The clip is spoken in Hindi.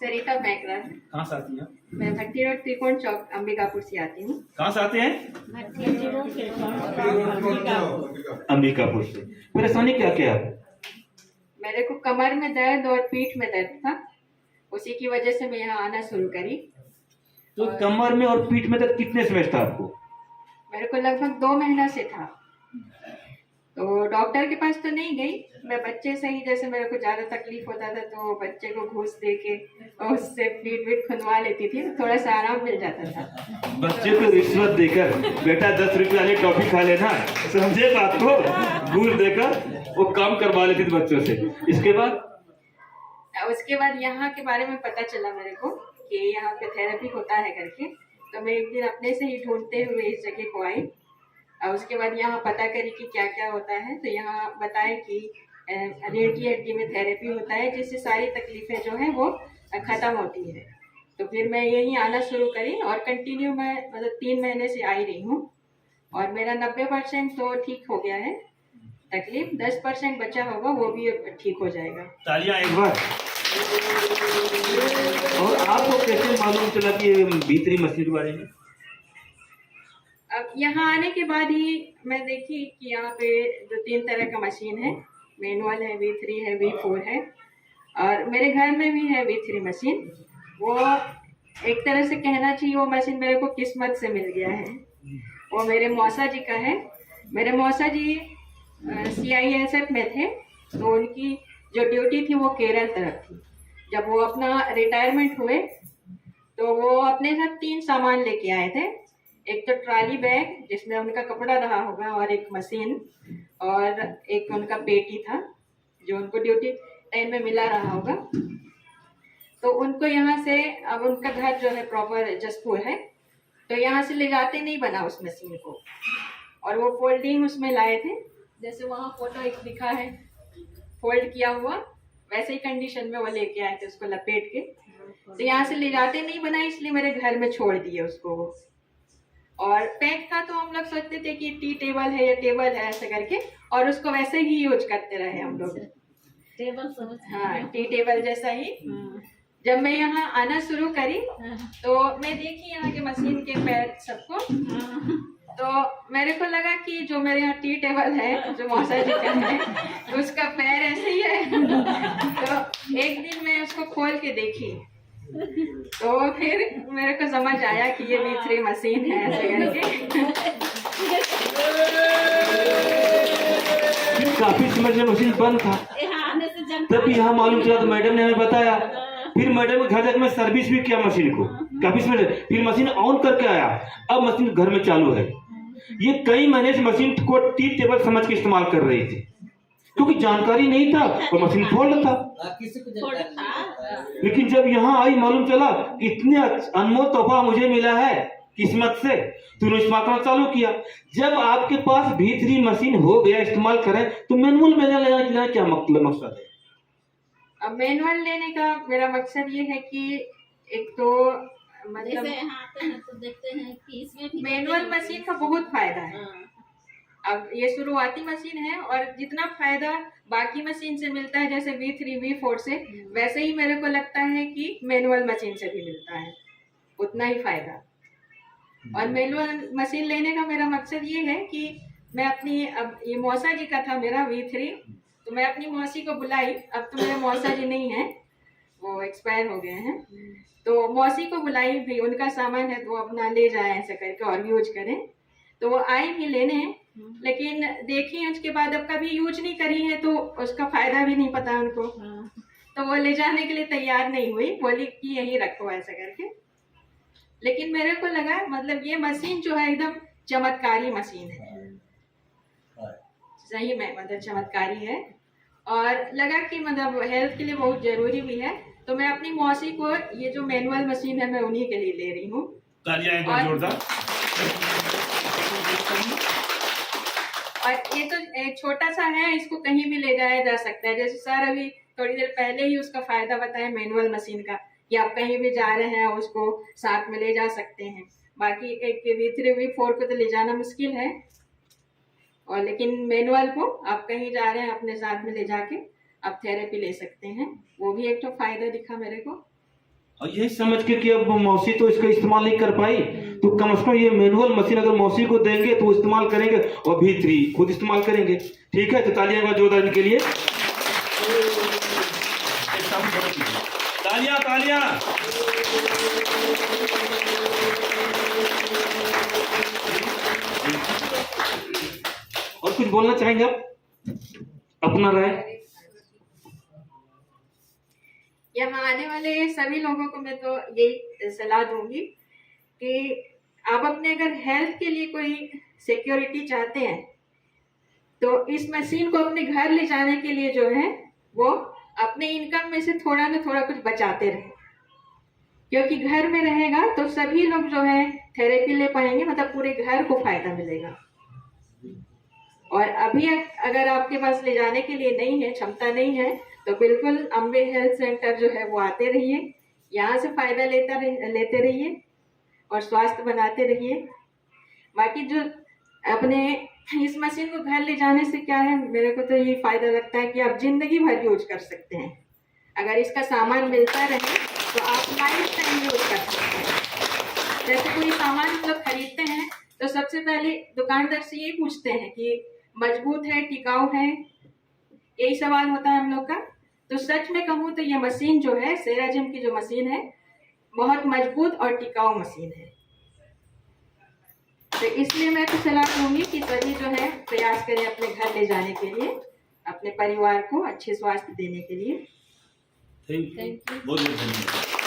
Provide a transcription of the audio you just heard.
सरिता मैकरा। कहाँ से आती हैं? मैं भट्टी रोड त्रिकोण चौक अंबिकापुर से आती हूँ। कहाँ से आते हैं? अंबिकापुर से। परेशानी क्या क्या है? मेरे को कमर में दर्द और पीठ में दर्द था, उसी की वजह से मैं यहाँ आना शुरू करी। तो कमर में और पीठ में दर्द कितने समय से था आपको? मेरे को लगभग 2 महीना से था। तो डॉक्टर के पास तो नहीं गई, मैं बच्चे से ही, जैसे मेरे को ज्यादा तकलीफ होता था तो बच्चे को घूस दे के और उससे पीठ वीठ खुंदवा लेती थी, तो थोड़ा सा आराम मिल जाता था। बच्चे को रिश्वत देकर बेटा 10 रुपए वाली टॉफी खा लेना, समझे बात को, घूस देकर वो काम करवा लेती थी बच्चों से। उसके बाद यहाँ के बारे में पता चला मेरे को कि यहाँ पे थेरेपी होता है करके, तो मैं एक दिन अपने से ही ढूंढते हुए इस जगह को आई और उसके बाद यहाँ पता करी कि क्या क्या होता है। तो यहाँ बताया कि रीढ़ की हड्डी में थेरेपी होता है, जिससे सारी तकलीफें जो है वो खत्म होती है। तो फिर मैं यहीं आना शुरू करी और कंटिन्यू मैं मतलब 3 महीने से आ ही रही हूँ और मेरा 90% तो ठीक हो गया है। तकलीफ 10% बचा होगा, वो भी ठीक हो जाएगा। तालियां एक बार। और आपको कैसे मालूम चला कि भीतरी मशीन के बारे में? अब यहाँ आने के बाद ही मैं देखी कि यहाँ पे 2-3 तरह का मशीन है, मैनुअल है, V3 है, V4 है और मेरे घर में भी है V3 मशीन। वो एक तरह से कहना चाहिए वो मशीन मेरे को किस्मत से मिल गया है। वो मेरे मौसा जी का है। मेरे मौसा जी CISF में थे, तो उनकी जो ड्यूटी थी वो केरल तरफ थी। जब वो अपना रिटायरमेंट हुए तो वो अपने साथ 3 सामान लेके आए थे। एक तो ट्रॉली बैग जिसमें उनका कपड़ा रहा होगा और एक मशीन और एक उनका पेटी था जो उनको ड्यूटी टाइम में मिला रहा होगा। तो उनको यहाँ से, अब उनका घर जो है प्रॉपर जसपुर है, तो यहाँ से ले जाते नहीं बना उस मशीन को और वो फोल्डिंग उसमें लाए थे, जैसे वहाँ फोटो एक दिखा है फोल्ड किया हुआ, वैसे ही कंडीशन में वो लेके आए थे उसको लपेट के। तो यहाँ से ले जाते नहीं बना, इसलिए मेरे घर में छोड़ दिए उसको वो। और पैक था तो हम लोग सोचते थे कि टी टेबल है या टेबल है ऐसे करके, और उसको वैसे ही यूज करते रहे हम लोग, टेबल। हाँ टी टेबल जैसा ही। जब मैं यहाँ आना शुरू करी तो मैं देखी यहाँ के मशीन के पैर सबको, तो मेरे को लगा कि जो मेरे यहाँ टी टेबल है जो मौसा जी का है उसका पैर ऐसे ही है। तो एक दिन मैं उसको खोल के देखी तो फिर मेरे को समझ आया कि ये V3 मशीन है ऐसे करके। काफी समय से मशीन बंद था, तब यहाँ मालूम चला तो मैडम ने हमें बताया। फिर मैडम के घर जाकर मैं सर्विस भी किया मशीन को काफी समय से, फिर मशीन ऑन करके आया। अब मशीन घर में चालू है। ये कई महीने से मशीन को टी टेबल समझ के इस्तेमाल कर रही थी, क्योंकि जानकारी नहीं था और मशीन फोल्ड था। लेकिन जब यहाँ आई मालूम चला कि इतने अनमोल तोहफा मुझे मिला है किस्मत से, तो इस्तेमाल करना चालू किया। जब आपके पास V3 मशीन हो गया, इस्तेमाल करें, तो मैनुअल में लेना क्या मकसद है? अब मैनुअल लेने का मेरा मकसद ये है कि एक तो मतलब तो देखते हैं कि इसमें भी मैनुअल मशीन का बहुत फायदा है। अब ये शुरुआती मशीन है और जितना फायदा बाकी मशीन से मिलता है जैसे V3 V4 से, वैसे ही मेरे को लगता है कि मैनुअल मशीन से भी मिलता है उतना ही फायदा। और मैनुअल मशीन लेने का मेरा मकसद ये है कि मैं अपनी, अब ये मौसा जी का था मेरा V3, तो मैं अपनी मौसी को बुलाई। अब तो मेरे मौसा जी नहीं है, वो एक्सपायर हो गए हैं, तो मौसी को बुलाई भी, उनका सामान है तो अपना ले जाए ऐसे करके और यूज करें। तो वो आई भी लेने, लेकिन देखी उसके बाद अब कभी यूज नहीं करी है तो उसका फायदा भी नहीं पता उनको, तो वो ले जाने के लिए तैयार नहीं हुई, बोली कि यही रखो ऐसे करके। लेकिन मेरे को लगा मतलब ये मशीन जो है एकदम चमत्कारी मशीन है, सही में मतलब चमत्कारी है, और लगा कि मतलब हेल्थ के लिए बहुत जरूरी भी है। तो मैं अपनी मौसी को ये जो मैनुअल मशीन है मैं उन्हीं के लिए ले रही हूँ। और ये तो एक छोटा सा है, इसको कहीं भी ले जाया जा सकता है। जैसे सर अभी थोड़ी देर पहले ही उसका फायदा बताया मैनुअल मशीन का, कि आप कहीं भी जा रहे हैं उसको साथ में ले जा सकते हैं। बाकी एक V3 V4 को तो ले जाना मुश्किल है, और लेकिन मैनुअल को आप कहीं जा रहे हैं अपने साथ में ले जाके आप थेरेपी ले सकते हैं। वो भी एक तो फायदा दिखा मेरे को। और यही समझ के कि अब मौसी तो इसका इस्तेमाल नहीं कर पाई, तो कम से कम ये मैनुअल मशीन अगर मौसी को देंगे तो वो इस्तेमाल करेंगे और V3 खुद इस्तेमाल करेंगे। ठीक है, तो तालियां का जोरदार इनके लिए। तालियां तालियां। और कुछ बोलना चाहेंगे आप, अपना राय? यहाँ आने वाले सभी लोगों को मैं तो यही सलाह दूंगी कि आप अपने अगर हेल्थ के लिए कोई सिक्योरिटी चाहते हैं तो इस मशीन को अपने घर ले जाने के लिए जो है वो अपने इनकम में से थोड़ा ना थोड़ा कुछ बचाते रहे, क्योंकि घर में रहेगा तो सभी लोग जो है थेरेपी ले पाएंगे, मतलब पूरे घर को फायदा मिलेगा। और अभी अगर आपके पास ले जाने के लिए नहीं है, क्षमता नहीं है, तो बिल्कुल अम्बे हेल्थ सेंटर जो है वो आते रहिए, यहाँ से फायदा लेते रहिए और स्वास्थ्य बनाते रहिए। बाकी जो अपने इस मशीन को घर ले जाने से क्या है, मेरे को तो ये फायदा लगता है कि आप जिंदगी भर यूज कर सकते हैं। अगर इसका सामान मिलता रहे तो आप लाइफ टाइम यूज कर सकते हैं। जैसे कोई सामान हम लोग खरीदते हैं तो सबसे पहले दुकानदार से ये पूछते हैं कि मजबूत है, टिकाऊ है, यही सवाल होता है हम लोग का। तो सच में कहूँ तो ये मशीन जो है, सेराजिम की जो मशीन है, बहुत मजबूत और टिकाऊ मशीन है। तो इसलिए मैं तो सलाह दूंगी कि सभी जो है प्रयास करें अपने घर ले जाने के लिए, अपने परिवार को अच्छे स्वास्थ्य देने के लिए। थैंक यू, बहुत बहुत धन्यवाद।